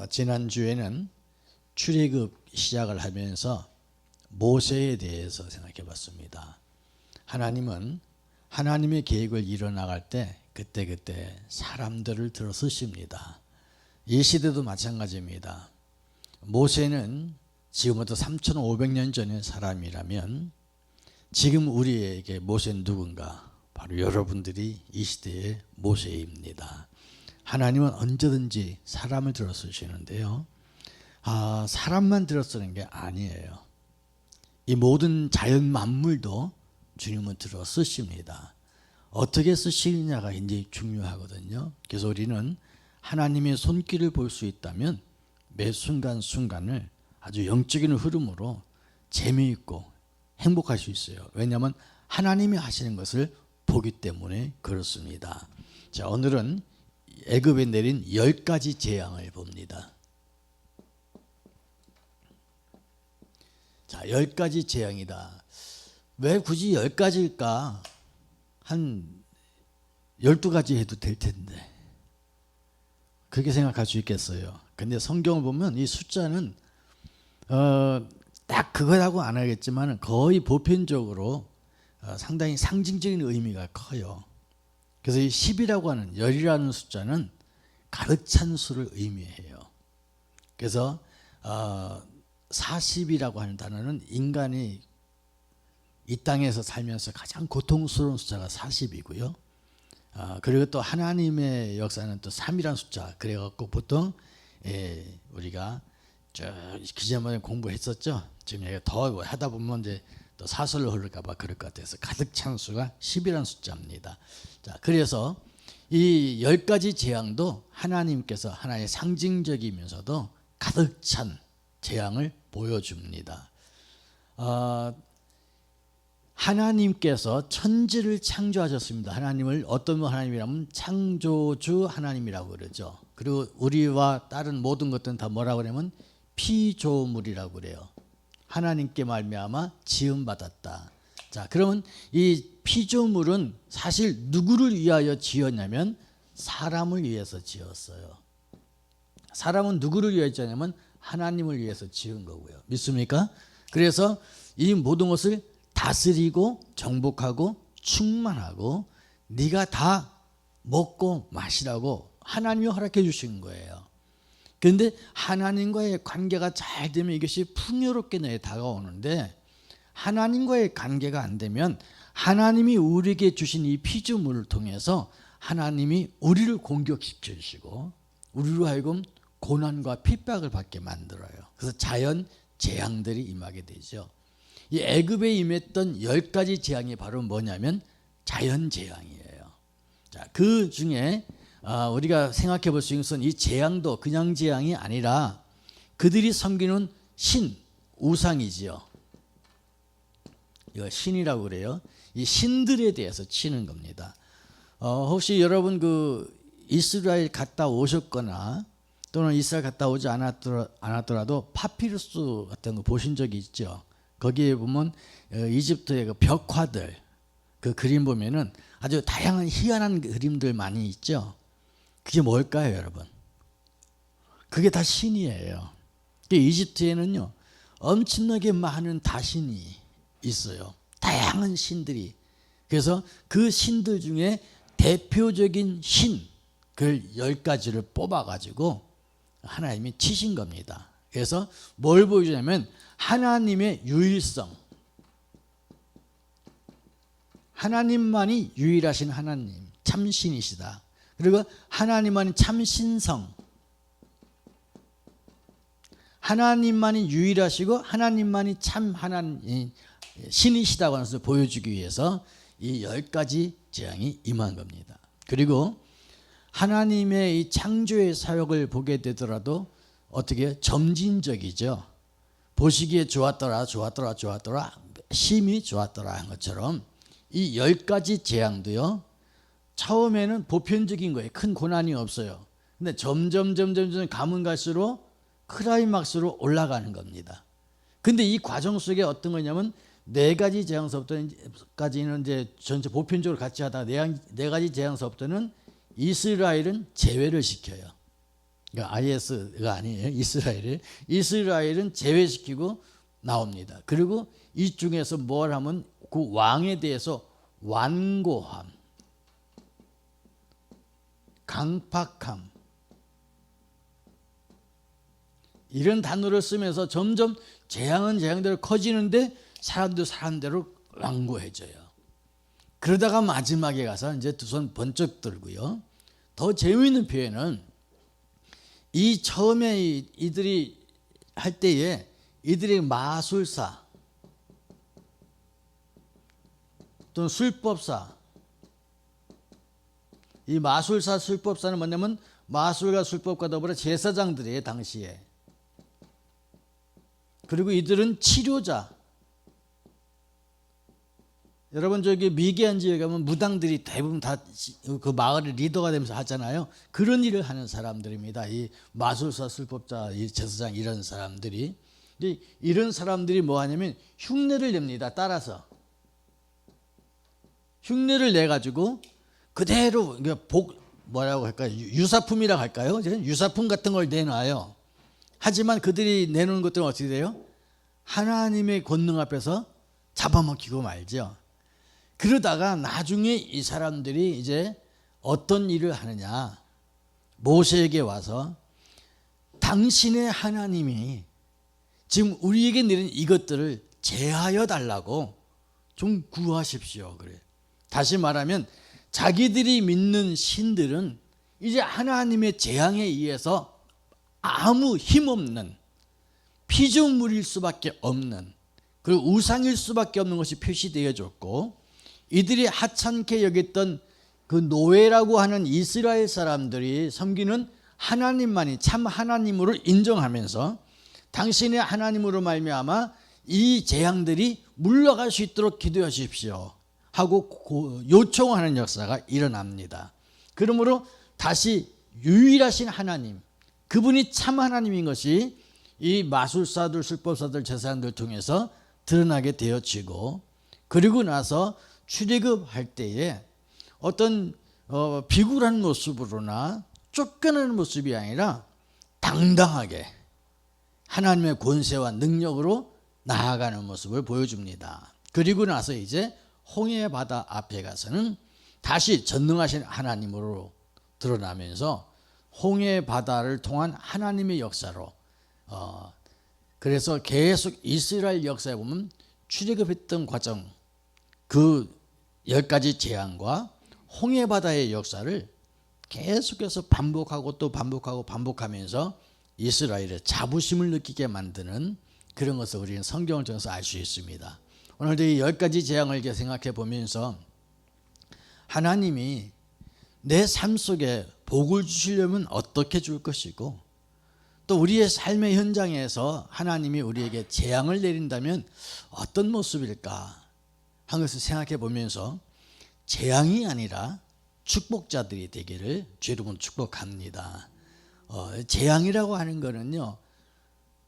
지난주에는 출애굽 시작을 하면서 모세에 대해서 생각해 봤습니다. 하나님은 하나님의 계획을 이뤄나갈 때 그때그때 사람들을 들어 쓰십니다. 이 시대도 마찬가지입니다. 모세는 지금부터 3,500년 전의 사람이라면 지금 우리에게 모세는 누군가? 바로 여러분들이 이 시대의 모세입니다. 하나님은 언제든지 사람을 들어 쓰시는데요. 사람만 들어 쓰는 게 아니에요. 이 모든 자연 만물도 주님은 들어 쓰십니다. 어떻게 쓰시느냐가 굉장히 중요하거든요. 그래서 우리는 하나님의 손길을 볼 수 있다면 매 순간순간을 아주 영적인 흐름으로 재미있고 행복할 수 있어요. 왜냐하면 하나님이 하시는 것을 보기 때문에 그렇습니다. 자, 오늘은 애굽에 내린 10가지 재앙을 봅니다. 자, 10가지 재앙이다. 왜 굳이 10가지일까? 한 12가지 해도 될 텐데. 그렇게 생각할 수 있겠어요. 근데 성경을 보면 이 숫자는 딱 그거라고 안 하겠지만 거의 보편적으로 상당히 상징적인 의미가 커요. 그래서 이 10이라고 하는 열이라는 숫자는 가득 찬 수를 의미해요. 그래서 40이라고 하는 단어는 인간이 이 땅에서 살면서 가장 고통스러운 숫자가 40이고요. 그리고 또 하나님의 역사는 또 3이라는 숫자. 그래갖고 보통 우리가 기존에 공부했었죠. 지금 얘가 더 하다 보면 이제 또 사설로 흐를까봐 그럴 것 같아서 가득 찬 수가 10이라는 숫자입니다. 자, 그래서 이 10가지 재앙도 하나님께서 하나의 상징적이면서도 가득 찬 재앙을 보여줍니다. 하나님께서 천지를 창조하셨습니다. 하나님을 어떤 하나님이라면 창조주 하나님이라고 그러죠. 그리고 우리와 다른 모든 것들은 다 뭐라고 그러면 피조물이라고 그래요. 하나님께 말미암아 지음받았다. 자, 그러면 이 피조물은 사실 누구를 위하여 지었냐면 사람을 위해서 지었어요. 사람은 누구를 위하여 지었냐면 하나님을 위해서 지은 거고요. 믿습니까? 그래서 이 모든 것을 다스리고 정복하고 충만하고 네가 다 먹고 마시라고 하나님이 허락해 주신 거예요. 그런데 하나님과의 관계가 잘 되면 이것이 풍요롭게 내게 다가오는데 하나님과의 관계가 안 되면 하나님이 우리에게 주신 이 피조물을 통해서 하나님이 우리를 공격시켜 주시고 우리로 하여금 고난과 핍박을 받게 만들어요. 그래서 자연 재앙들이 임하게 되죠. 이 애굽에 임했던 10가지 재앙이 바로 뭐냐면 자연 재앙이에요. 자, 그 중에 우리가 생각해 볼 수 있는 것은 이 재앙도 그냥 재앙이 아니라 그들이 섬기는 신, 우상이지요. 이거 신이라고 그래요. 이 신들에 대해서 치는 겁니다. 혹시 여러분 그 이스라엘 갔다 오셨거나 또는 이스라엘 갔다 오지 않았더라도 파피루스 같은 거 보신 적이 있죠. 거기에 보면 이집트의 그 벽화들 그 그림 보면은 아주 다양한 희한한 그림들 많이 있죠. 그게 뭘까요, 여러분? 그게 다 신이에요. 이집트에는요 엄청나게 많은 다신이 있어요. 다양한 신들이. 그래서 그 신들 중에 대표적인 신 그 10가지를 뽑아가지고 하나님이 치신 겁니다. 그래서 뭘 보여주냐면 하나님의 유일성, 하나님만이 유일하신 하나님, 참신이시다. 그리고 하나님만이 참신성, 하나님만이 유일하시고 하나님만이 참 하나님 신이시다고 하는 것을 보여주기 위해서 이 10가지 재앙이 임한 겁니다. 그리고 하나님의 이 창조의 사역을 보게 되더라도 어떻게 점진적이죠. 보시기에 좋았더라 심히 좋았더라 한 것처럼 이 10가지 재앙도요 처음에는 보편적인 거예요. 큰 고난이 없어요. 근데 점점 가면 갈수록 클라이막스로 올라가는 겁니다. 근데 이 과정 속에 어떤 거냐면 4가지 재앙서부터까지는 이제 전체 보편적으로 같이 하다가 4가지 재앙서부터는 이스라엘은 제외를 시켜요. 그러니까 IS가 아니에요. 이스라엘은 제외시키고 나옵니다. 그리고 이 중에서 뭘 하면 그 왕에 대해서 완고함, 강팍함 이런 단어를 쓰면서 점점 재앙은 재앙대로 커지는데 사람도 사람대로 완고해져요. 그러다가 마지막에 가서 이제 두 손 번쩍 들고요. 더 재미있는 표현은 이 처음에 이들이 할 때에 이들이 마술사 또는 술법사, 이 마술사 술법사는 뭐냐면 마술과 술법과 더불어 제사장들이에요 당시에. 그리고 이들은 치료자. 여러분 저기 미개한 지역에 가면 무당들이 대부분 다 그 마을의 리더가 되면서 하잖아요. 그런 일을 하는 사람들입니다. 이 마술사, 술법자, 이 제사장 이런 사람들이. 이런 사람들이 뭐 하냐면 흉내를 냅니다. 따라서 흉내를 내 가지고 그대로 뭐라고 할까요? 유사품이라고 할까요? 유사품 같은 걸 내놔요. 하지만 그들이 내놓은 것들은 어떻게 돼요? 하나님의 권능 앞에서 잡아먹히고 말죠. 그러다가 나중에 이 사람들이 이제 어떤 일을 하느냐, 모세에게 와서 당신의 하나님이 지금 우리에게 내린 이것들을 제하여 달라고 좀 구하십시오. 그래. 다시 말하면 자기들이 믿는 신들은 이제 하나님의 재앙에 의해서 아무 힘없는 피조물일 수밖에 없는, 그리고 우상일 수밖에 없는 것이 표시되어졌고, 이들이 하찮게 여겼던 그 노예라고 하는 이스라엘 사람들이 섬기는 하나님만이 참 하나님으로 인정하면서 당신의 하나님으로 말미암아 이 재앙들이 물러갈 수 있도록 기도해 주십시오 하고 요청하는 역사가 일어납니다. 그러므로 다시 유일하신 하나님, 그분이 참 하나님인 것이 이 마술사들, 술법사들, 제사장들 통해서 드러나게 되어지고, 그리고 나서 출애굽할 때에 어떤 비굴한 모습으로나 쫓겨나는 모습이 아니라 당당하게 하나님의 권세와 능력으로 나아가는 모습을 보여줍니다. 그리고 나서 이제 홍해 바다 앞에 가서는 다시 전능하신 하나님으로 드러나면서 홍해 바다를 통한 하나님의 역사로, 그래서 계속 이스라엘 역사에 보면 출애굽했던 과정, 그 10가지 재앙과 홍해 바다의 역사를 계속해서 반복하고 또 반복하고 반복하면서 이스라엘의 자부심을 느끼게 만드는 그런 것을 우리는 성경을 통해서 알 수 있습니다. 오늘도 이 10가지 재앙을 이렇게 생각해 보면서 하나님이 내 삶 속에 복을 주시려면 어떻게 줄 것이고, 또 우리의 삶의 현장에서 하나님이 우리에게 재앙을 내린다면 어떤 모습일까 한 것을 생각해 보면서 재앙이 아니라 축복자들이 되기를 주 이름으로 축복합니다. 재앙이라고 하는 거는요,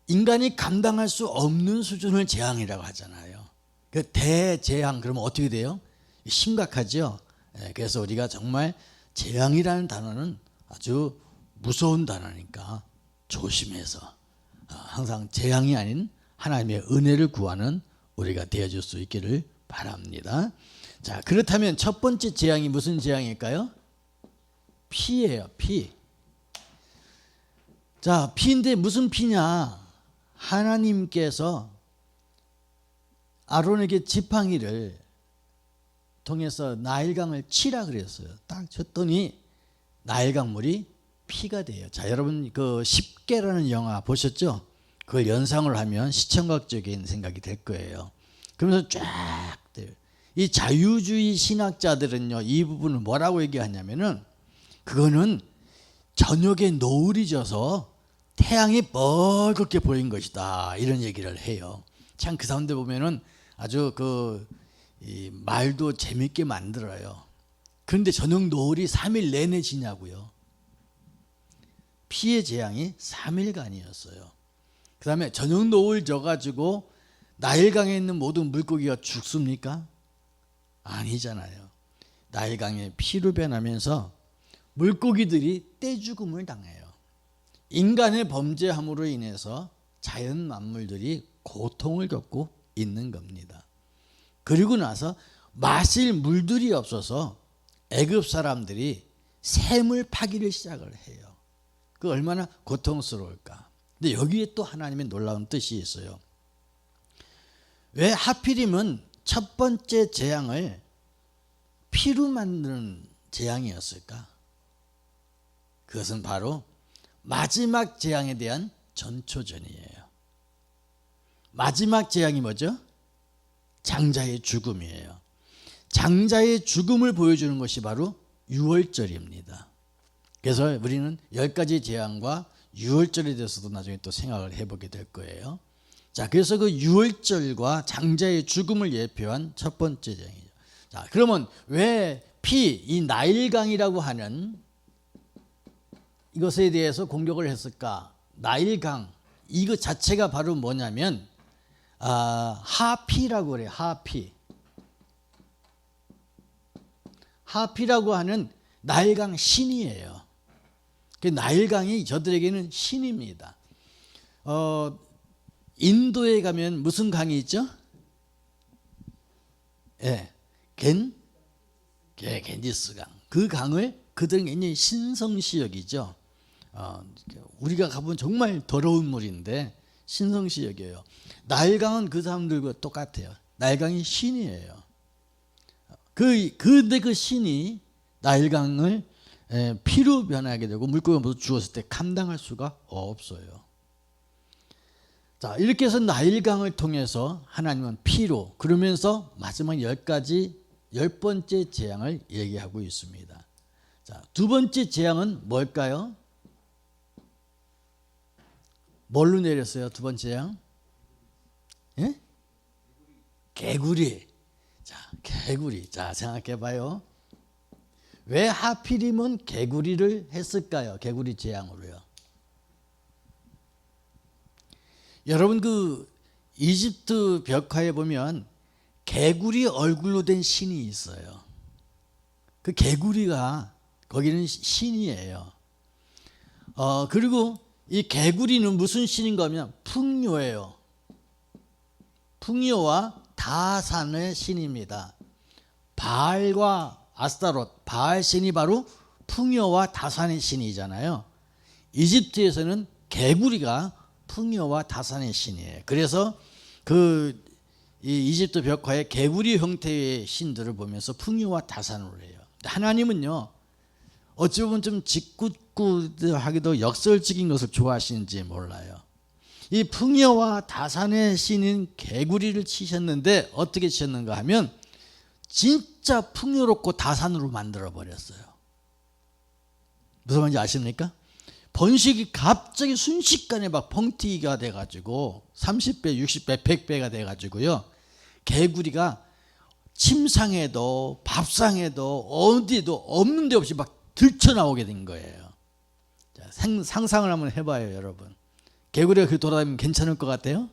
인간이 감당할 수 없는 수준을 재앙이라고 하잖아요. 그 대재앙 그러면 어떻게 돼요? 심각하죠. 그래서 우리가 정말 재앙이라는 단어는 아주 무서운 단어니까 조심해서 항상 재앙이 아닌 하나님의 은혜를 구하는 우리가 되어줄 수 있기를 바랍니다. 자, 그렇다면 첫 번째 재앙이 무슨 재앙일까요? 피예요. 피. 자, 피인데 무슨 피냐? 하나님께서 아론에게 지팡이를 통해서 나일강을 치라 그랬어요. 딱 쳤더니 나일강물이 피가 돼요. 자, 여러분 그 10개라는 영화 보셨죠? 그걸 연상을 하면 시청각적인 생각이 될 거예요. 그러면서 쫙 돼요. 이 자유주의 신학자들은요, 이 부분을 뭐라고 얘기하냐면은 그거는 저녁에 노을이 져서 태양이 뻘겋게 보인 것이다, 이런 얘기를 해요. 참 그 사람들 보면은 아주 이 말도 재밌게 만들어요. 그런데 저녁 노을이 3일 내내 지냐고요. 피의 재앙이 3일간이었어요. 그 다음에 저녁 노을 져가지고 나일강에 있는 모든 물고기가 죽습니까? 아니잖아요. 나일강에 피로 변하면서 물고기들이 떼죽음을 당해요. 인간의 범죄함으로 인해서 자연 만물들이 고통을 겪고 있는 겁니다. 그리고 나서 마실 물들이 없어서 애굽 사람들이 샘을 파기를 시작을 해요. 그 얼마나 고통스러울까. 근데 여기에 또 하나님의 놀라운 뜻이 있어요. 왜 하필이면 첫 번째 재앙을 피로 만드는 재앙이었을까? 그것은 바로 마지막 재앙에 대한 전초전이에요. 마지막 재앙이 뭐죠? 장자의 죽음이에요. 장자의 죽음을 보여주는 것이 바로 유월절입니다. 그래서 우리는 10가지 재앙과 유월절에 대해서도 나중에 또 생각을 해보게 될 거예요. 자, 그래서 그 유월절과 장자의 죽음을 예표한 첫 번째 재앙이죠. 자, 그러면 왜 이 나일강이라고 하는 이것에 대해서 공격을 했을까? 나일강 이거 자체가 바로 뭐냐면 하피라고 그래요. 하피라고 하는 나일강 신이에요. 그 나일강이 저들에게는 신입니다. 인도에 가면 무슨 강이 있죠? 예, 겐지스강. 그 강을 그들은 굉장히 신성시 여기죠. 우리가 가보면 정말 더러운 물인데 신성시 여겨요. 나일강은 그 사람들과 똑같아요. 나일강이 신이에요. 근데 그 신이 나일강을 피로 변하게 되고 물고기가 모두 죽었을 때 감당할 수가 없어요. 자, 이렇게 해서 나일강을 통해서 하나님은 피로, 그러면서 마지막 10번째 재앙을 얘기하고 있습니다. 자, 두 번째 재앙은 뭘까요? 뭘로 내렸어요? 두 번째 재앙? 예? 개구리. 자, 개구리. 자, 생각해 봐요. 왜 하필이면 개구리를 했을까요? 개구리 재앙으로요. 여러분, 그 이집트 벽화에 보면 개구리 얼굴로 된 신이 있어요. 그 개구리가 거기는 신이에요. 그리고 이 개구리는 무슨 신인가 하면 풍요예요. 풍요와 다산의 신입니다. 바알과 아스타롯, 바알 신이 바로 풍요와 다산의 신이잖아요. 이집트에서는 개구리가 풍요와 다산의 신이에요. 그래서 이 이집트 벽화에 개구리 형태의 신들을 보면서 풍요와 다산으로 해요. 하나님은요, 어찌 보면 좀 짓궂하기도 역설적인 것을 좋아하시는지 몰라요. 이 풍요와 다산의 신인 개구리를 치셨는데 어떻게 치셨는가 하면 진짜 풍요롭고 다산으로 만들어 버렸어요. 무슨 말인지 아십니까? 번식이 갑자기 순식간에 막 펑튀기가 돼가지고 30배, 60배, 100배가 돼가지고요. 개구리가 침상에도 밥상에도 어디도 없는 데 없이 막 들쳐나오게 된 거예요. 자, 상상을 한번 해봐요, 여러분. 개구리가 그 돌아다니면 괜찮을 것 같아요?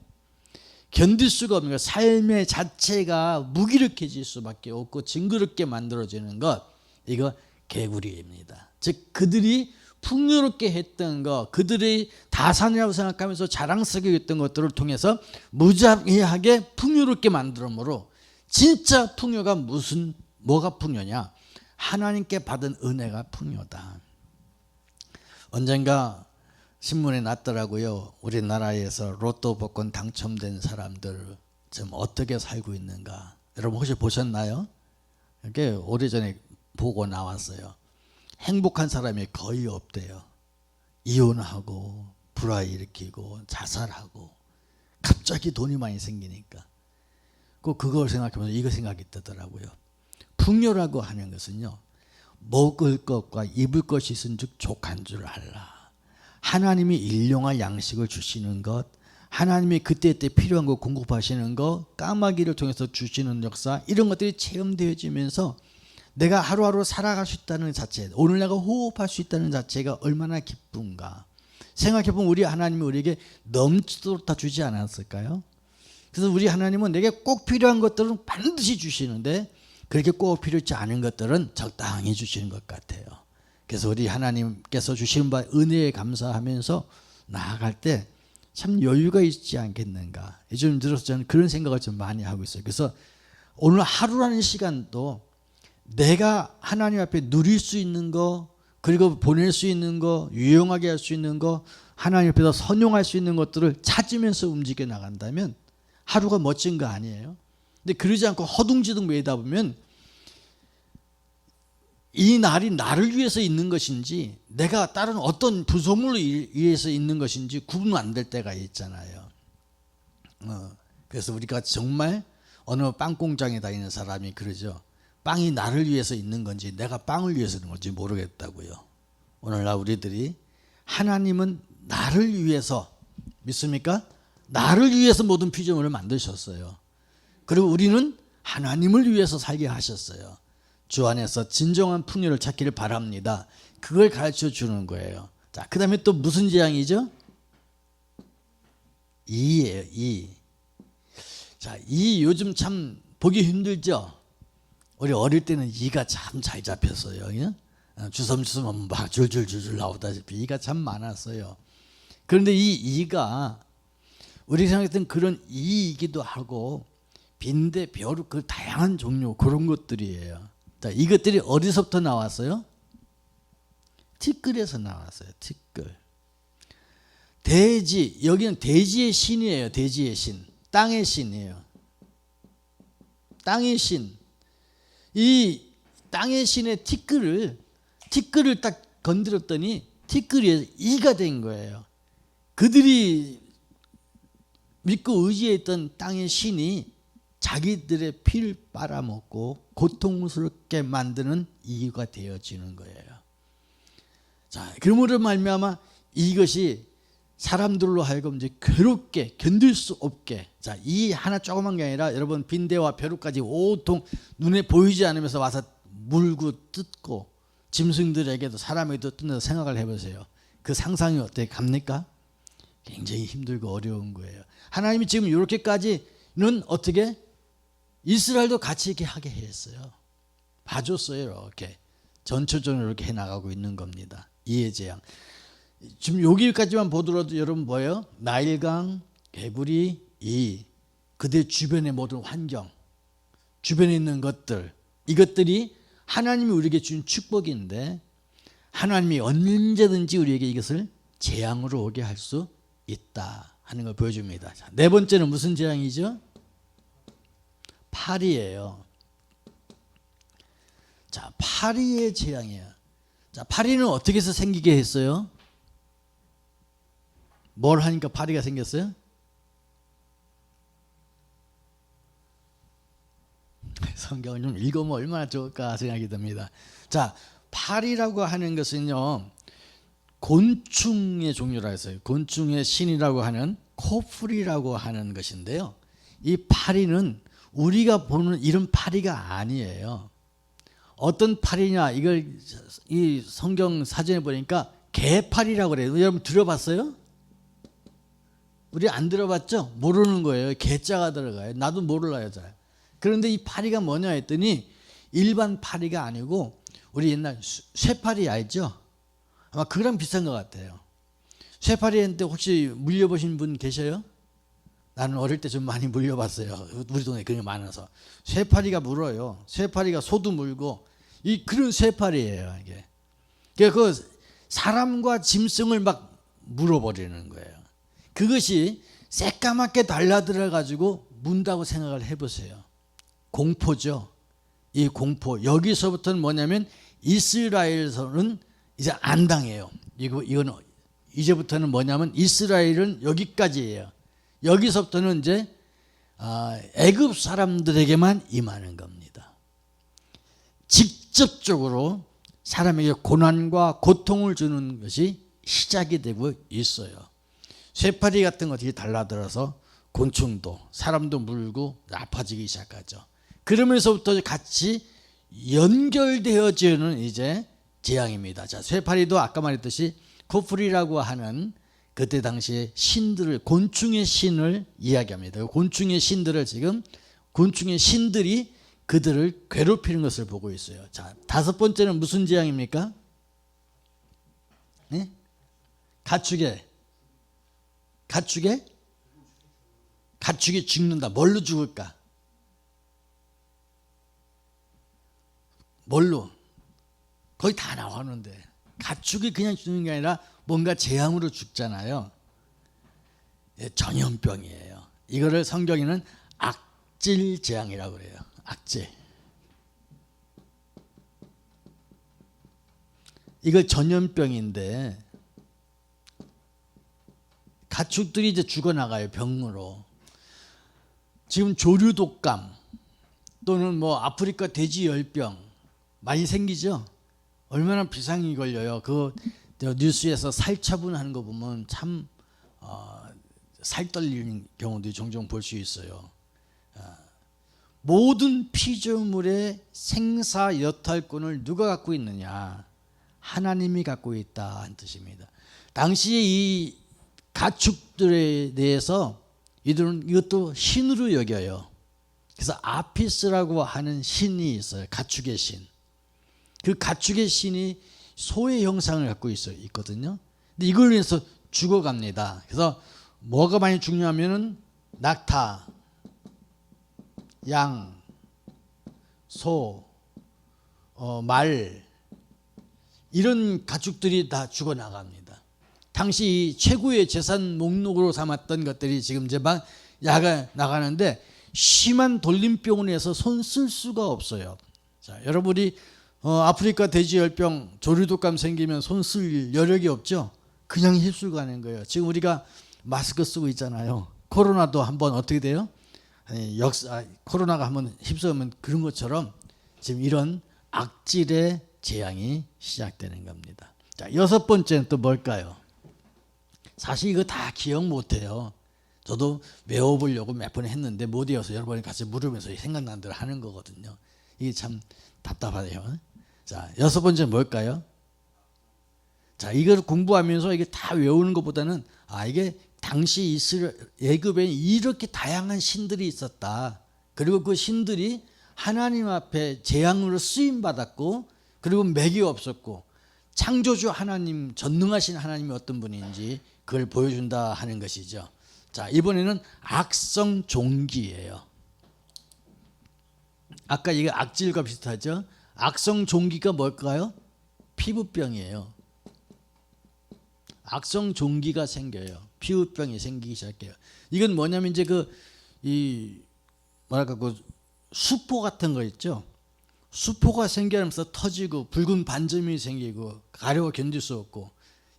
견딜 수가 없는 거예요. 삶의 자체가 무기력해질 수밖에 없고 징그럽게 만들어지는 것, 이거 개구리입니다. 즉 그들이 풍요롭게 했던 것, 그들이 다산이라고 생각하면서 자랑스럽게 했던 것들을 통해서 무자비하게 풍요롭게 만들므로 진짜 풍요가 뭐가 풍요냐? 하나님께 받은 은혜가 풍요다. 언젠가 신문에 났더라고요. 우리나라에서 로또 복권 당첨된 사람들 지금 어떻게 살고 있는가. 여러분 혹시 보셨나요? 이게 오래전에 보고 나왔어요. 행복한 사람이 거의 없대요. 이혼하고 불화 일으키고 자살하고 갑자기 돈이 많이 생기니까. 그걸 생각하면서 이거 생각이 뜨더라고요. 풍요라고 하는 것은요, 먹을 것과 입을 것이 있은즉 족한 줄 알라. 하나님이 일용할 양식을 주시는 것, 하나님이 그때 필요한 거 공급하시는 것, 까마귀를 통해서 주시는 역사, 이런 것들이 체험되어지면서 내가 하루하루 살아갈 수 있다는 자체, 오늘 내가 호흡할 수 있다는 자체가 얼마나 기쁜가. 생각해보면 우리 하나님이 우리에게 넘치도록 다 주지 않았을까요? 그래서 우리 하나님은 내게 꼭 필요한 것들은 반드시 주시는데 그렇게 꼭 필요치 않은 것들은 적당히 주시는 것 같아요. 그래서 우리 하나님께서 주시는 바 은혜에 감사하면서 나아갈 때 참 여유가 있지 않겠는가. 요즘 들어서 저는 그런 생각을 좀 많이 하고 있어요. 그래서 오늘 하루라는 시간도 내가 하나님 앞에 누릴 수 있는 거, 그리고 보낼 수 있는 거, 유용하게 할 수 있는 거, 하나님 앞에서 선용할 수 있는 것들을 찾으면서 움직여 나간다면 하루가 멋진 거 아니에요? 근데 그러지 않고 허둥지둥 매다 보면 이 날이 나를 위해서 있는 것인지 내가 다른 어떤 부소물을 위해서 있는 것인지 구분 안 될 때가 있잖아요. 그래서 우리가 정말 어느 빵 공장에 다니는 사람이 그러죠. 빵이 나를 위해서 있는 건지 내가 빵을 위해서 있는 건지 모르겠다고요. 오늘날 우리들이 하나님은 나를 위해서, 믿습니까? 나를 위해서 모든 피조물을 만드셨어요. 그리고 우리는 하나님을 위해서 살게 하셨어요. 주 안에서 진정한 풍요를 찾기를 바랍니다. 그걸 가르쳐 주는 거예요. 자, 그 다음에 또 무슨 재앙이죠? 이예요, 이. 자, 이 요즘 참 보기 힘들죠? 우리 어릴 때는 이가 참 잘 잡혔어요. 예? 주섬주섬 막 줄줄줄줄 나오다시피 이가 참 많았어요. 그런데 이 이가 우리 생각했던 그런 이이기도 하고 빈대, 벼룩, 그 다양한 종류 그런 것들이에요. 자, 이것들이 어디서부터 나왔어요? 티끌에서 나왔어요. 티끌. 돼지, 여기는 돼지의 신이에요. 돼지의 신. 땅의 신이에요. 땅의 신. 이 땅의 신의 티끌을 딱 건드렸더니 티끌이 이가 된 거예요. 그들이 믿고 의지했던 땅의 신이 자기들의 피를 빨아먹고 고통스럽게 만드는 이유가 되어지는 거예요. 자, 그러므로 말미암아 이것이 사람들로 하여금 이제 괴롭게 견딜 수 없게, 자, 이 하나 조그만 게 아니라 여러분 빈대와 벼룩까지 온통 눈에 보이지 않으면서 와서 물고 뜯고 짐승들에게도 사람에게도 뜯는 생각을 해보세요. 그 상상이 어떻게 갑니까? 굉장히 힘들고 어려운 거예요. 하나님이 지금 이렇게까지는 어떻게 이스라엘도 같이 이렇게 하게 했어요. 봐줬어요. 이렇게 전초전으로 이렇게 해나가고 있는 겁니다. 이의 재앙. 지금 여기까지만 보더라도 여러분 뭐예요? 나일강, 개구리, 이, 그들 주변의 모든 환경, 주변에 있는 것들, 이것들이 하나님이 우리에게 준 축복인데 하나님이 언제든지 우리에게 이것을 재앙으로 오게 할 수 있다 하는 걸 보여줍니다. 자, 네 번째는 무슨 재앙이죠? 파리예요. 자, 파리의 재앙이에요. 자, 파리는 어떻게 해서 생기게 했어요? 뭘 하니까 파리가 생겼어요? 성경을 좀 읽으면 얼마나 좋을까 생각이 듭니다. 자, 파리라고 하는 것은요, 곤충의 종류라 해서요. 곤충의 신이라고 하는 코뿔이라고 하는 것인데요. 이 파리는 우리가 보는 이런 파리가 아니에요. 어떤 파리냐, 이걸 이 성경 사전에 보니까 개파리라고 그래요. 여러분 들어봤어요? 우리 안 들어봤죠? 모르는 거예요. 개자가 들어가요. 나도 몰라요, 잘. 그런데 이 파리가 뭐냐 했더니 일반 파리가 아니고 우리 옛날 쇠파리 알죠? 아마 그거랑 비슷한 것 같아요. 쇠파리한테 혹시 물려보신 분 계셔요? 나는 어릴 때 좀 많이 물려봤어요. 우리 동네 그런 게 많아서. 쇠파리가 물어요. 쇠파리가 소도 물고 그런 쇠파리예요. 이게. 그 사람과 짐승을 막 물어버리는 거예요. 그것이 새까맣게 달라들어 가지고 문다고 생각을 해보세요. 공포죠. 이 공포. 여기서부터는 뭐냐면 이스라엘에서는 이제 안 당해요. 이거는 이제부터는 뭐냐면 이스라엘은 여기까지예요. 여기서부터는 이제 애굽 사람들에게만 임하는 겁니다. 직접적으로 사람에게 고난과 고통을 주는 것이 시작이 되고 있어요. 쇠파리 같은 것들이 달라들어서 곤충도 사람도 물고 아파지기 시작하죠. 그러면서부터 같이 연결되어지는 이제 재앙입니다. 자, 쇠파리도 아까 말했듯이 코뿔이라고 하는 그때 당시에 신들을, 곤충의 신을 이야기합니다. 곤충의 신들을 지금 곤충의 신들이 그들을 괴롭히는 것을 보고 있어요. 자, 다섯 번째는 무슨 재앙입니까? 네? 가축이 죽는다. 뭘로 죽을까? 뭘로? 거의 다 나왔는데 가축이 그냥 죽는 게 아니라 뭔가 재앙으로 죽잖아요. 예, 전염병이에요. 이거를 성경에는 악질 재앙이라고 그래요. 악질. 이거 전염병인데 가축들이 이제 죽어나가요. 병으로. 지금 조류독감 또는 뭐 아프리카 돼지열병 많이 생기죠. 얼마나 비상이 걸려요. 그 뉴스에서 살처분하는 거 보면 참 살 떨리는 경우도 종종 볼 수 있어요. 모든 피조물의 생사 여탈권을 누가 갖고 있느냐? 하나님이 갖고 있다는 뜻입니다. 당시에 이 가축들에 대해서 이들은 이것도 신으로 여겨요. 그래서 아피스라고 하는 신이 있어요. 가축의 신. 그 가축의 신이 소의 형상을 갖고 있거든요. 근데 이걸 위해서 죽어갑니다. 그래서 뭐가 많이 중요하면은 낙타, 양, 소, 말 이런 가축들이 다 죽어나갑니다. 당시 최고의 재산 목록으로 삼았던 것들이 지금 이제 막 야가 나가는데 심한 돌림병으로 해서 손 쓸 수가 없어요. 자, 여러분이 아프리카 돼지열병, 조류독감 생기면 손 쓸 여력이 없죠. 그냥 휩쓸고 가는 거예요. 지금 우리가 마스크 쓰고 있잖아요. 코로나도 한번 어떻게 돼요? 코로나가 한번 휩쓸면 그런 것처럼 지금 이런 악질의 재앙이 시작되는 겁니다. 자, 여섯 번째는 또 뭘까요? 사실 이거 다 기억 못해요. 저도 외워보려고 몇 번 했는데 못 외워서 여러분이 같이 물으면서 생각난 대로 하는 거거든요. 이게 참 답답하네요. 자, 여섯 번째 뭘까요? 자, 이걸 공부하면서 이게 다 외우는 것보다는 이게 당시 애굽에 이렇게 다양한 신들이 있었다. 그리고 그 신들이 하나님 앞에 재앙으로 쓰임 받았고, 그리고 맥이 없었고, 창조주 하나님, 전능하신 하나님이 어떤 분인지 그걸 보여준다 하는 것이죠. 자, 이번에는 악성 종기예요. 아까 이게 악질과 비슷하죠. 악성 종기가 뭘까요? 피부병이에요. 악성 종기가 생겨요. 피부병이 생기기 시작해요. 이건 뭐냐면 이제 그 수포 같은 거 있죠. 수포가 생기면서 터지고 붉은 반점이 생기고 가려워 견딜 수 없고,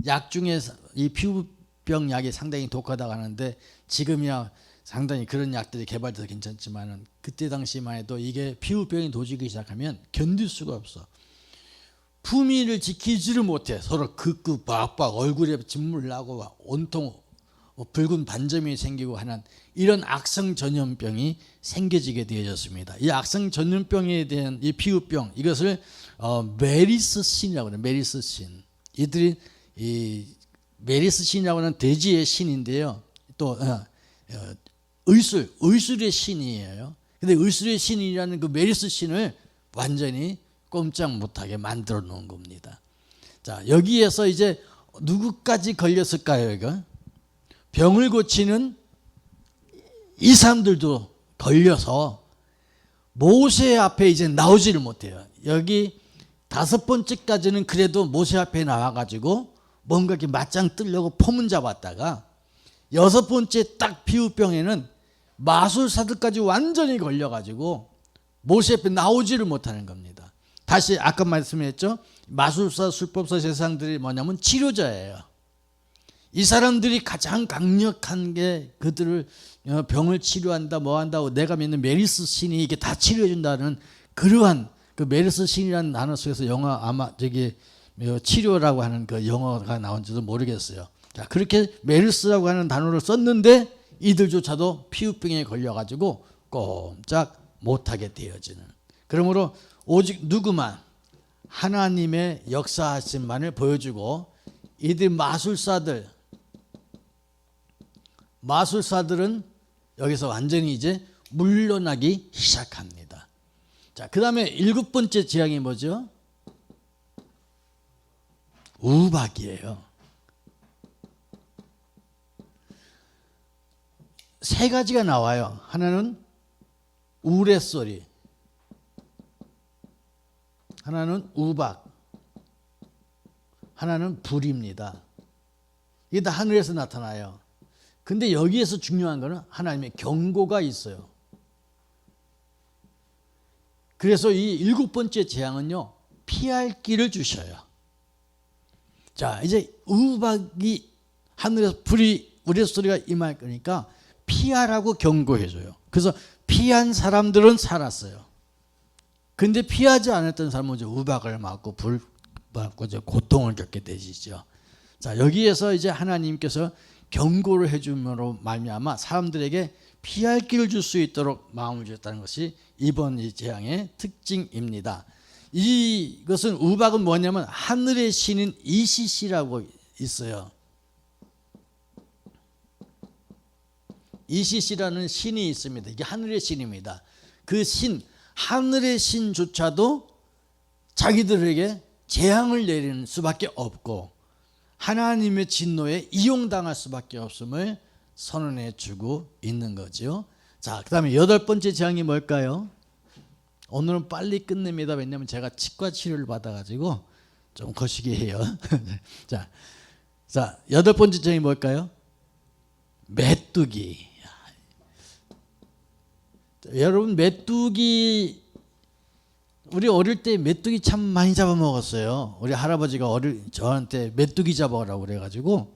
약 중에 이 피부병 약이 상당히 독하다고 하는데 지금이야 상당히 그런 약들이 개발돼서 괜찮지만은 그때 당시만 해도 이게 피부병이 도지기 시작하면 견딜 수가 없어. 품위를 지키지를 못해. 서로 극극 박박 얼굴에 진물 나고 온통 붉은 반점이 생기고 하는 이런 악성 전염병이 생겨지게 되어졌습니다. 이 악성 전염병에 대한 이 피부병, 이것을 메리스신이라고 해요. 메리스신. 이들이 이 메리스신이라고 하는 돼지의 신인데요. 또 의술의 신이에요. 근데 의술의 신이라는 그 메리스신을 완전히 꼼짝 못하게 만들어 놓은 겁니다. 자, 여기에서 이제 누구까지 걸렸을까요? 이거 병을 고치는 이 사람들도 걸려서 모세 앞에 이제 나오지를 못해요. 여기 다섯 번째까지는 그래도 모세 앞에 나와가지고 뭔가 이렇게 맞짱 뜨려고 포문 잡았다가 여섯 번째 딱 피부병에는 마술사들까지 완전히 걸려가지고 모세 앞에 나오지를 못하는 겁니다. 다시 아까 말씀했죠. 마술사, 술법사 세상들이 뭐냐면 치료자예요. 이 사람들이 가장 강력한 게 그들을 병을 치료한다 뭐 한다고 내가 믿는 메리스 신이 이게 다 치료해 준다는 그러한 그 메리스 신이라는 단어 속에서 영어 아마 치료라고 하는 그 영어가 나온지도 모르겠어요. 자, 그렇게 메리스라고 하는 단어를 썼는데 이들조차도 피부병에 걸려가지고 꼼짝 못하게 되어지는. 그러므로 오직 누구만 하나님의 역사하심만을 보여주고 이들 마술사들은 여기서 완전히 이제 물러나기 시작합니다. 자, 그 다음에 일곱 번째 재앙이 뭐죠? 우박이에요. 세 가지가 나와요. 하나는 우레소리, 하나는 우박, 하나는 불입니다. 이게 다 하늘에서 나타나요. 근데 여기에서 중요한 거는 하나님의 경고가 있어요. 그래서 이 일곱 번째 재앙은요, 피할 길을 주셔요. 자, 이제 우박이 하늘에서 불이 우레소리가 임할 거니까 피하라고 경고해줘요. 그래서 피한 사람들은 살았어요. 근데 피하지 않았던 사람은 이제 우박을 맞고 불 맞고 이제 고통을 겪게 되시죠. 자, 여기에서 이제 하나님께서 경고를 해줌으로 말미암아 사람들에게 피할 길을 줄 수 있도록 마음을 주셨다는 것이 이번 이 재앙의 특징입니다. 이것은 우박은 뭐냐면 하늘의 신인 이시시라고 있어요. 이시시라는 신이 있습니다. 이게 하늘의 신입니다. 그 신, 하늘의 신조차도 자기들에게 재앙을 내리는 수밖에 없고 하나님의 진노에 이용당할 수밖에 없음을 선언해 주고 있는 거죠. 자, 그 다음에 여덟 번째 재앙이 뭘까요? 오늘은 빨리 끝냅니다. 왜냐하면 제가 치과 치료를 받아가지고 좀 거시기 해요. 자, 여덟 번째 재앙이 뭘까요? 메뚜기. 여러분, 메뚜기, 우리 어릴 때 메뚜기 참 많이 잡아먹었어요. 우리 할아버지가 저한테 메뚜기 잡아오라고 그래가지고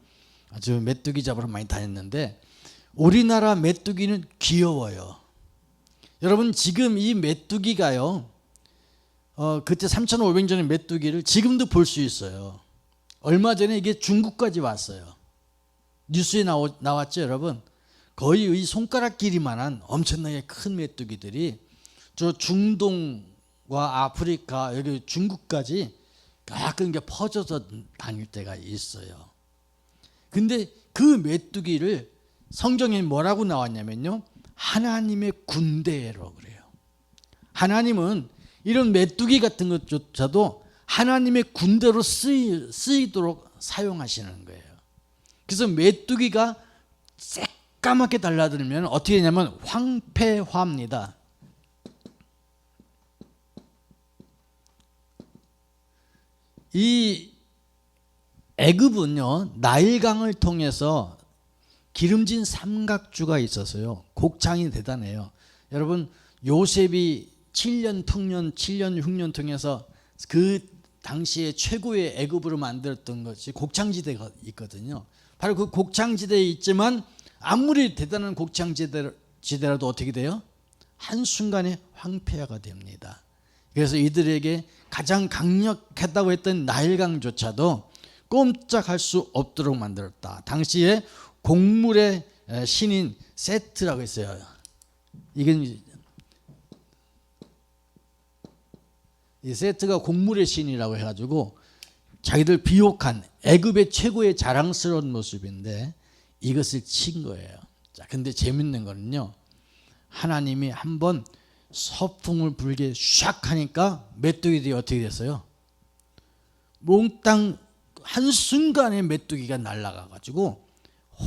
아주 메뚜기 잡으러 많이 다녔는데, 우리나라 메뚜기는 귀여워요. 여러분, 지금 이 메뚜기가요, 그때 3,500년의 메뚜기를 지금도 볼 수 있어요. 얼마 전에 이게 중국까지 왔어요. 뉴스에 나왔죠, 여러분? 거의 이 손가락 길이만한 엄청나게 큰 메뚜기들이 저 중동과 아프리카, 여기 중국까지 가끔 이게 퍼져서 다닐 때가 있어요. 근데 그 메뚜기를 성경에 뭐라고 나왔냐면요, 하나님의 군대라고 그래요. 하나님은 이런 메뚜기 같은 것조차도 하나님의 군대로 쓰이도록 사용하시는 거예요. 그래서 메뚜기가 새까맣게 달라들면 어떻게 되냐면 황폐화합니다. 이 애굽은요, 나일강을 통해서 기름진 삼각주가 있어서요, 곡창이 대단해요. 여러분, 요셉이 7년 풍년 7년 흉년 통해서 그 당시에 최고의 애굽으로 만들었던 것이 곡창지대가 있거든요. 바로 그 곡창지대에 있지만 아무리 대단한 곡창지대라도 어떻게 돼요? 한순간에 황폐화가 됩니다. 그래서 이들에게 가장 강력했다고 했던 나일강조차도 꼼짝할 수 없도록 만들었다. 당시에 곡물의 신인 세트라고 했어요. 이건 이 세트가 곡물의 신이라고 해가지고 자기들 비옥한 애굽의 최고의 자랑스러운 모습인데 이것을 친 거예요. 자, 근데 재밌는 거는요, 하나님이 한번 서풍을 불게 샥 하니까 메뚜기들이 어떻게 됐어요? 몽땅 한순간에 메뚜기가 날아가 가지고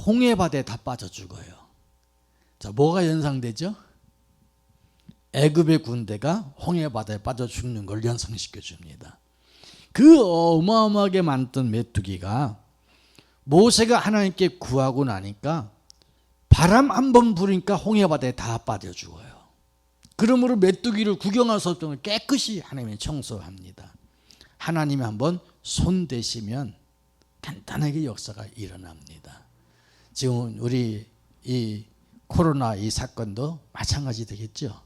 홍해바다에 다 빠져 죽어요. 자, 뭐가 연상되죠? 애굽의 군대가 홍해바다에 빠져 죽는 걸 연상시켜 줍니다. 그 어마어마하게 많던 메뚜기가 모세가 하나님께 구하고 나니까 바람 한 번 부니까 홍해바다에 다 빠져 죽어요. 그러므로 메뚜기를 구경할 수 없던 걸 깨끗이 하나님이 청소합니다. 하나님이 한번 손 대시면 간단하게 역사가 일어납니다. 지금 우리 이 코로나 이 사건도 마찬가지 되겠죠.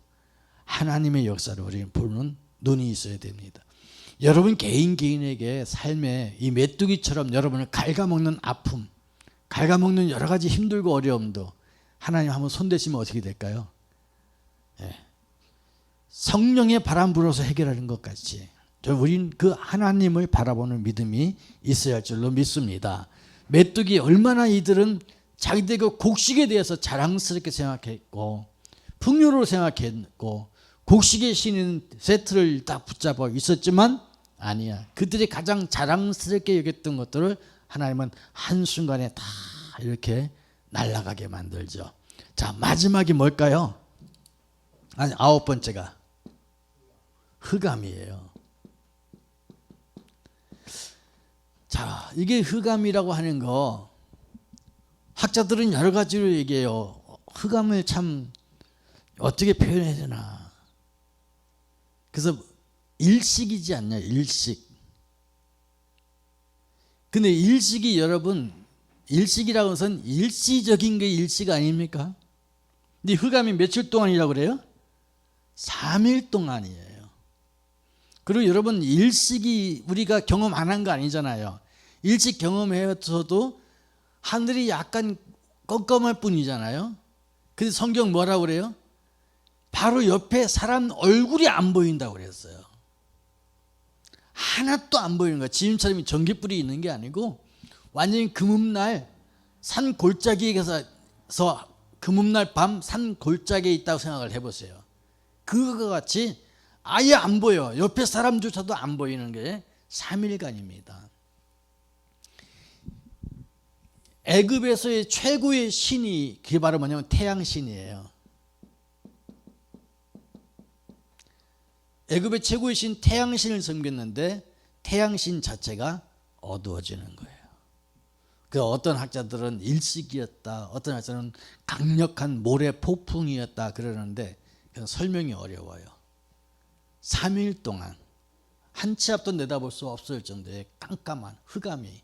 하나님의 역사를 우리는 보는 눈이 있어야 됩니다. 여러분 개인에게 삶에 이 메뚜기처럼 여러분을 갉아먹는 아픔, 갉아먹는 여러 가지 힘들고 어려움도 하나님 한번 손대시면 어떻게 될까요? 성령의 바람 불어서 해결하는 것 같이 우린 그 하나님을 바라보는 믿음이 있어야 할 줄로 믿습니다. 메뚜기 얼마나 이들은 자기들의 그 곡식에 대해서 자랑스럽게 생각했고 풍요로 생각했고 곡식의 신인 세트를 딱 붙잡아 있었지만 아니야. 그들이 가장 자랑스럽게 여겼던 것들을 하나님은 한순간에 다 이렇게 날아가게 만들죠. 자, 마지막이 뭘까요? 아니, 9번째가 흑암이에요. 자, 이게 흑암이라고 하는 거 학자들은 여러 가지로 얘기해요. 흑암을 참 어떻게 표현해야 되나. 그래서 일식이지 않냐, 일식. 근데 일식이 여러분, 일식이라고 해서는 일시적인 게 일식 아닙니까? 근데 흑암이 며칠 동안이라고 그래요? 3일 동안이에요. 그리고 여러분, 일식이 우리가 경험 안 한 거 아니잖아요. 일식 경험해서도 하늘이 약간 껌껌할 뿐이잖아요. 근데 성경 뭐라고 그래요? 바로 옆에 사람 얼굴이 안 보인다고 그랬어요. 하나도 안 보이는 거야. 지금처럼 전기불이 있는 게 아니고 완전히 금음날 산 골짜기에 가서 금음날 밤 산 골짜기에 있다고 생각을 해보세요. 그거와 같이 아예 안 보여. 옆에 사람조차도 안 보이는 게 3일간입니다. 애굽에서의 최고의 신이 그게 바로 뭐냐면 태양신이에요. 애굽의 최고의 신 태양신을 섬겼는데 태양신 자체가 어두워지는 거예요. 그 어떤 학자들은 일식이었다, 어떤 학자들은 강력한 모래 폭풍이었다 그러는데 그건 설명이 어려워요. 3일 동안 한 치 앞도 내다볼 수 없을 정도의 깜깜한 흑암이,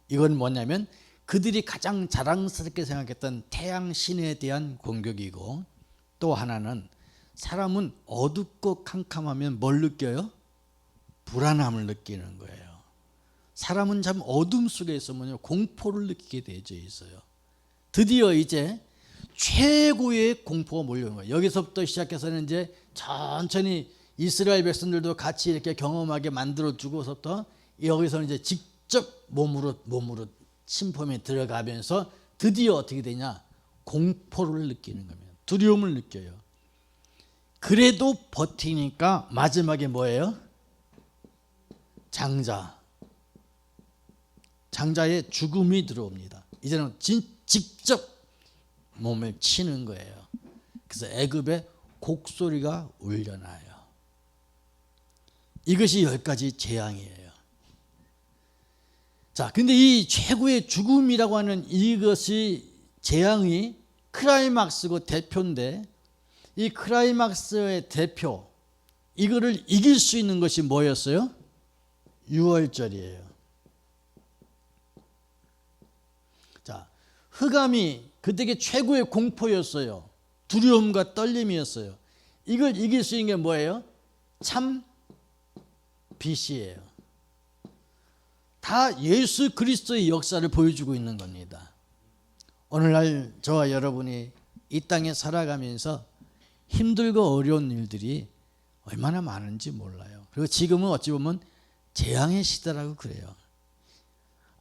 이건 뭐냐면 그들이 가장 자랑스럽게 생각했던 태양신에 대한 공격이고, 또 하나는 사람은 어둡고 캄캄하면 뭘 느껴요? 불안함을 느끼는 거예요. 사람은 참 어둠 속에 있으면 공포를 느끼게 되어 있어요. 드디어 이제 최고의 공포가 몰려오는 거예요. 여기서부터 시작해서는 이제 천천히 이스라엘 백성들도 같이 이렇게 경험하게 만들어주고서부터 여기서는 이제 직접 몸으로 침범에 들어가면서 드디어 어떻게 되냐? 공포를 느끼는 겁니다. 두려움을 느껴요. 그래도 버티니까 마지막에 뭐예요? 장자의 죽음이 들어옵니다. 이제는 직접 몸을 치는 거예요. 그래서 애굽의 곡소리가 울려나요. 이것이 10가지 재앙이에요. 자, 근데 이 최고의 죽음이라고 하는 이것이 재앙이 클라이막스고 대표인데, 이 클라이막스의 대표, 이거를 이길 수 있는 것이 뭐였어요? 유월절이에요. 자, 흑암이 그때의 최고의 공포였어요. 두려움과 떨림이었어요. 이걸 이길 수 있는 게 뭐예요? 참 빛이에요. 다 예수 그리스도의 역사를 보여주고 있는 겁니다. 오늘날 저와 여러분이 이 땅에 살아가면서 힘들고 어려운 일들이 얼마나 많은지 몰라요. 그리고 지금은 어찌 보면 재앙의 시대라고 그래요.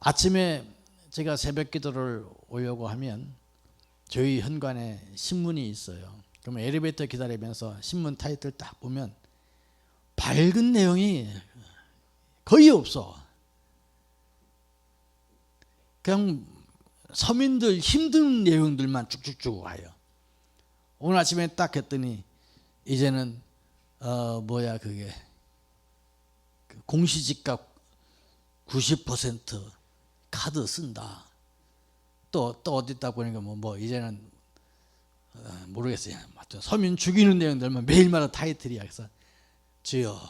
아침에 제가 새벽 기도를 오려고 하면 저희 현관에 신문이 있어요. 그러면 엘리베이터 기다리면서 신문 타이틀 딱 보면 밝은 내용이 거의 없어. 그냥 서민들 힘든 내용들만 쭉쭉쭉 와요. 오늘 아침에 딱 했더니 이제는 그게 공시지가 90% 카드 쓴다. 또 어디 있다 보니까 이제는 모르겠어요. 서민 죽이는 내용들만 매일마다 타이틀이야. 그래서 주여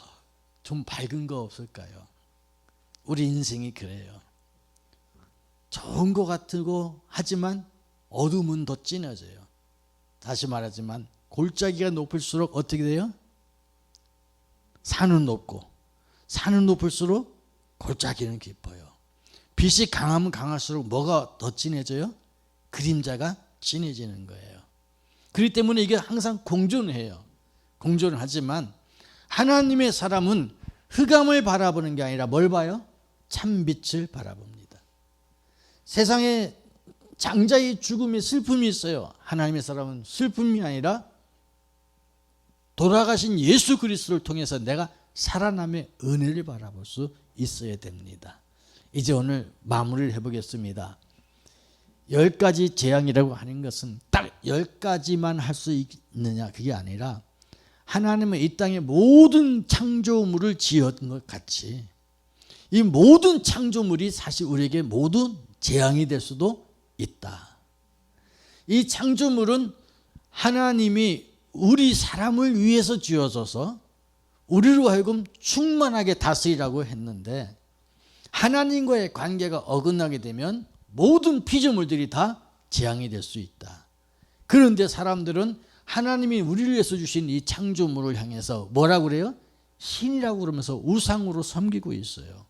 좀 밝은 거 없을까요? 우리 인생이 그래요. 좋은 것 같고 하지만 어둠은 더 진해져요. 다시 말하지만 골짜기가 높을수록 어떻게 돼요? 산은 높고 산은 높을수록 골짜기는 깊어요. 빛이 강하면 강할수록 뭐가 더 진해져요? 그림자가 진해지는 거예요. 그렇기 때문에 이게 항상 공존해요. 공존을 하지만 하나님의 사람은 흑암을 바라보는 게 아니라 뭘 봐요? 참빛을 바라봅니다. 세상에 장자의 죽음에 슬픔이 있어요. 하나님의 사람은 슬픔이 아니라 돌아가신 예수 그리스도를 통해서 내가 살아남의 은혜를 바라볼 수 있어야 됩니다. 이제 오늘 마무리를 해보겠습니다. 10가지 재앙이라고 하는 것은 딱 10가지만 할 수 있느냐 그게 아니라 하나님은 이 땅의 모든 창조물을 지은 것 같이 이 모든 창조물이 사실 우리에게 모두 재앙이 될 수도 있다. 이 창조물은 하나님이 우리 사람을 위해서 지어져서 우리로 하여금 충만하게 다스리라고 했는데 하나님과의 관계가 어긋나게 되면 모든 피조물들이 다 재앙이 될 수 있다. 그런데 사람들은 하나님이 우리를 위해서 주신 이 창조물을 향해서 뭐라고 그래요? 신이라고 그러면서 우상으로 섬기고 있어요.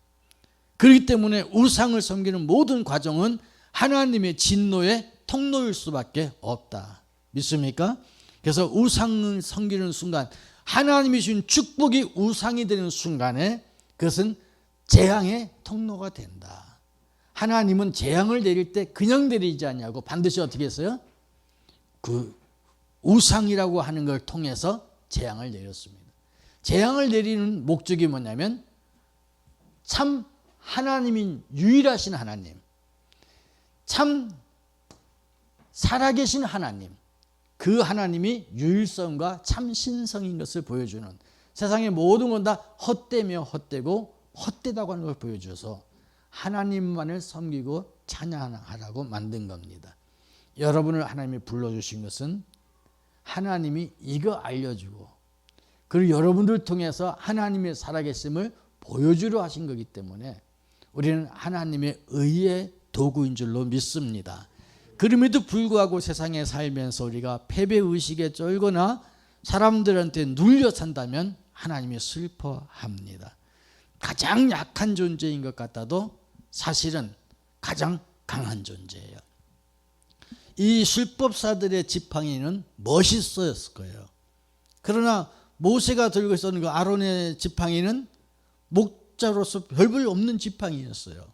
그렇기 때문에 우상을 섬기는 모든 과정은 하나님의 진노의 통로일 수밖에 없다. 믿습니까? 그래서 우상을 섬기는 순간 하나님이 주신 축복이 우상이 되는 순간에 그것은 재앙의 통로가 된다. 하나님은 재앙을 내릴 때 그냥 내리지 않냐고 반드시 어떻게 했어요? 그 우상이라고 하는 걸 통해서 재앙을 내렸습니다. 재앙을 내리는 목적이 뭐냐면 참 하나님인 유일하신 하나님, 참 살아계신 하나님, 그 하나님이 유일성과 참 신성인 것을 보여주는, 세상의 모든 건 다 헛되며 헛되고 헛되다고 하는 걸 보여줘서 하나님만을 섬기고 찬양하라고 만든 겁니다. 여러분을 하나님이 불러주신 것은 하나님이 이거 알려주고 그리고 여러분들 통해서 하나님의 살아계심을 보여주려 하신 거기 때문에 우리는 하나님의 의의 도구인 줄로 믿습니다. 그럼에도 불구하고 세상에 살면서 우리가 패배의식에 쩔거나 사람들한테 눌려 산다면 하나님이 슬퍼합니다. 가장 약한 존재인 것 같아도 사실은 가장 강한 존재예요. 이 율법사들의 지팡이는 멋있었을 거예요. 그러나 모세가 들고 있었던 그 아론의 지팡이는 목자로서 별볼 없는 지팡이였어요.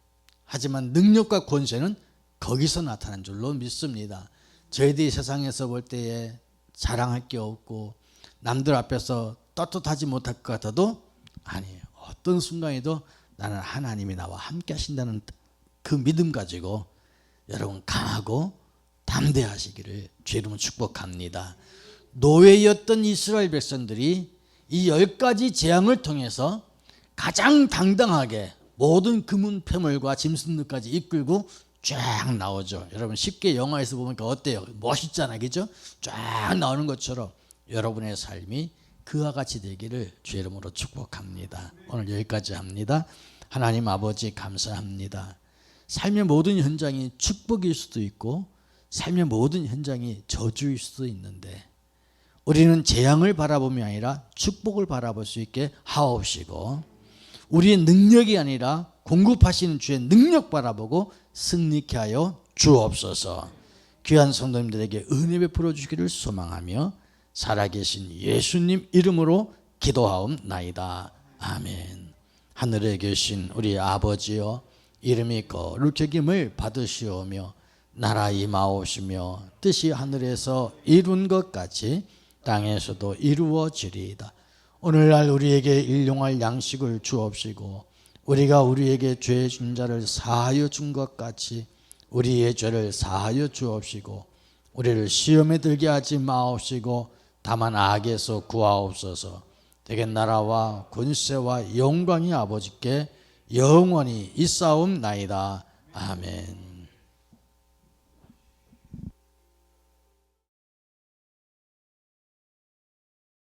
하지만 능력과 권세는 거기서 나타난 줄로 믿습니다. 저희들이 세상에서 볼 때에 자랑할 게 없고 남들 앞에서 떳떳하지 못할 것 같아도 아니에요. 어떤 순간에도 나는 하나님이 나와 함께 하신다는 그 믿음 가지고 여러분 강하고 담대하시기를 주 이름으로 축복합니다. 노예였던 이스라엘 백성들이 이 10가지 재앙을 통해서 가장 당당하게 모든 금은 패물과 짐승들까지 이끌고 쫙 나오죠. 여러분 쉽게 영화에서 보니까 어때요? 멋있잖아요, 그죠? 쫙 나오는 것처럼 여러분의 삶이 그와 같이 되기를 주 이름으로 축복합니다. 오늘 여기까지 합니다. 하나님 아버지 감사합니다. 삶의 모든 현장이 축복일 수도 있고 삶의 모든 현장이 저주일 수도 있는데 우리는 재앙을 바라봄이 아니라 축복을 바라볼 수 있게 하옵시고 우리의 능력이 아니라 공급하시는 주의 능력 바라보고 승리케 하여 주옵소서. 귀한 성도님들에게 은혜 베풀어 주시기를 소망하며 살아계신 예수님 이름으로 기도하옵나이다. 아멘. 하늘에 계신 우리 아버지여 이름이 거룩히 여김을 받으시오며 나라 임하옵시며 뜻이 하늘에서 이룬 것 같이 땅에서도 이루어지리이다. 오늘날 우리에게 일용할 양식을 주옵시고 우리가 우리에게 죄 진 자를 사하여 준 것 같이 우리의 죄를 사하여 주옵시고 우리를 시험에 들게 하지 마옵시고 다만 악에서 구하옵소서. 대개 나라와 권세와 영광이 아버지께 영원히 있사옵나이다. 아멘.